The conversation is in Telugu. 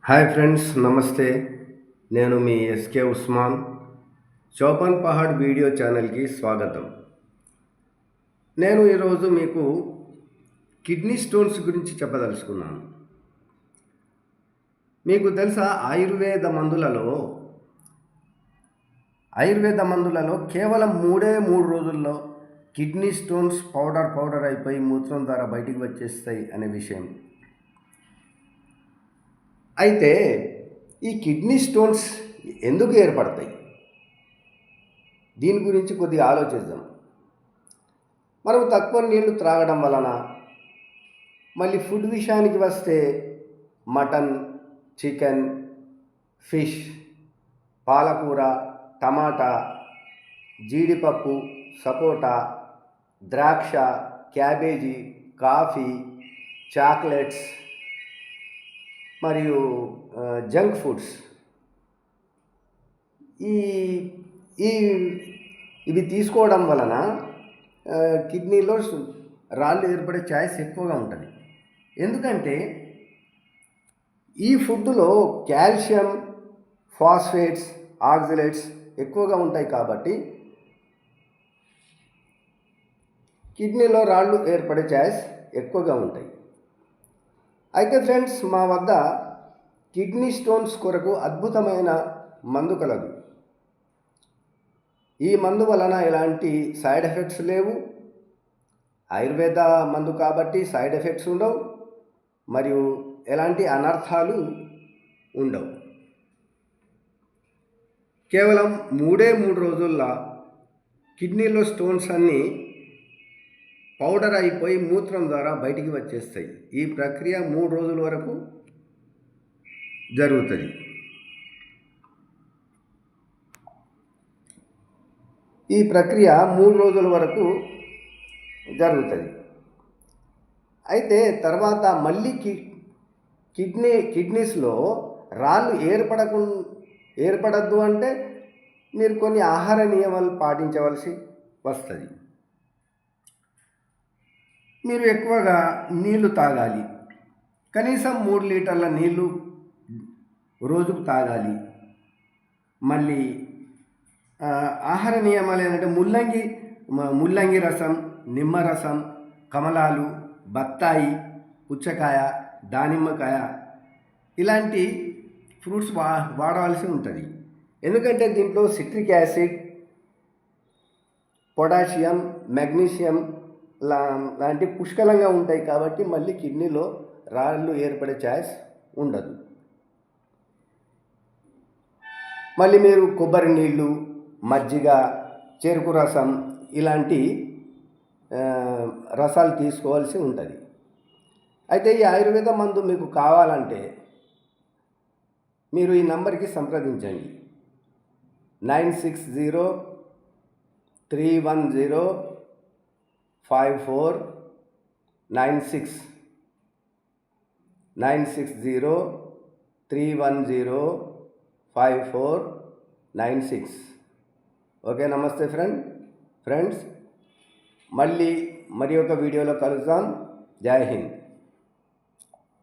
హాయ్ ఫ్రెండ్స్, నమస్తే. నేను మీ ఎస్కే ఉస్మాన్. చౌపన్ పహాడ్ వీడియో ఛానల్కి స్వాగతం. నేను ఈరోజు మీకు కిడ్నీ స్టోన్స్ గురించి చెప్పదలుచుకున్నాను. మీకు తెలుసా, ఆయుర్వేద మందులలో కేవలం 3 రోజుల్లో కిడ్నీ స్టోన్స్ పౌడర్ అయిపోయి మూత్రం ద్వారా బయటికి వచ్చేస్తాయి అనే విషయం. అయితే ఈ కిడ్నీ స్టోన్స్ ఎందుకు ఏర్పడతాయి, దీని గురించి కొద్దిగా ఆలోచిద్దాం. మనం తక్కువ నీళ్లు త్రాగడం వలన, మళ్ళీ ఫుడ్ విషయానికి వస్తే మటన్, చికెన్, ఫిష్, పాలకూర, టమాటా, జీడిపప్పు, సపోటా, ద్రాక్ష, క్యాబేజీ, కాఫీ, చాక్లెట్స్ మరియు జంక్ ఫుడ్స్, ఇవి తీసుకోవడం వలన కిడ్నీలో రాళ్ళు ఏర్పడే ఛాయిస్ ఎక్కువగా ఉంటుంది. ఎందుకంటే ఈ ఫుడ్లో కాల్షియం, ఫాస్ఫేట్స్, ఆక్సలేట్స్ ఎక్కువగా ఉంటాయి కాబట్టి కిడ్నీలో రాళ్ళు ఏర్పడే ఛాయిస్ ఎక్కువగా ఉంటాయి. అయితే ఫ్రెండ్స్, మా వద్ద కిడ్నీ స్టోన్స్ కొరకు అద్భుతమైన మందు కలదు. ఈ మందు వలన ఎలాంటి సైడ్ ఎఫెక్ట్స్ లేవు. ఆయుర్వేద మందు కాబట్టి సైడ్ ఎఫెక్ట్స్ ఉండవు, మరియు ఎలాంటి అనర్థాలు ఉండవు. కేవలం 3 రోజుల్లో కిడ్నీలో స్టోన్స్ అన్నీ పౌడర్ అయిపోయి మూత్రం ద్వారా బయటికి వచ్చేస్తాయి. ఈ ప్రక్రియ 3 రోజుల వరకు జరుగుతుంది. ఈ ప్రక్రియ 3 రోజుల వరకు జరుగుతుంది. అయితే తర్వాత మళ్ళీ కిడ్నీస్లో రాళ్ళు ఏర్పడద్దు అంటే మీరు కొన్ని ఆహార నియమాలు పాటించవలసి వస్తుంది. మీరు ఎక్కువగా నీళ్లు తాగాలి. కనీసం 3 లీటర్ల నీళ్లు రోజుకు తాగాలి. మళ్ళీ ఆహార నియమాలు ఏంటంటే ముల్లంగి రసం, నిమ్మరసం, కమలాలు, బత్తాయి, పుచ్చకాయ, దానిమ్మకాయ ఇలాంటి ఫ్రూట్స్ వాడవలసి ఉంటుంది. ఎందుకంటే దీంట్లో సిట్రిక్ యాసిడ్, పొటాషియం, మెగ్నీషియం లాంటి పుష్కలంగా ఉంటాయి కాబట్టి మళ్ళీ కిడ్నీలో రాళ్ళు ఏర్పడే ఛాయిస్ ఉండదు. మళ్ళీ మీరు కొబ్బరి నీళ్ళు, మజ్జిగ, చెరుకు రసం ఇలాంటి రసాలు తీసుకోవాల్సి ఉంటుంది. అయితే ఈ ఆయుర్వేద మందు మీకు కావాలంటే మీరు ఈ నంబర్కి సంప్రదించండి. 9603105496 9603105496. ఓకే, నమస్తే ఫ్రెండ్స్. మరి ఒక వీడియోలో కలుద్దాం. జై హింద్.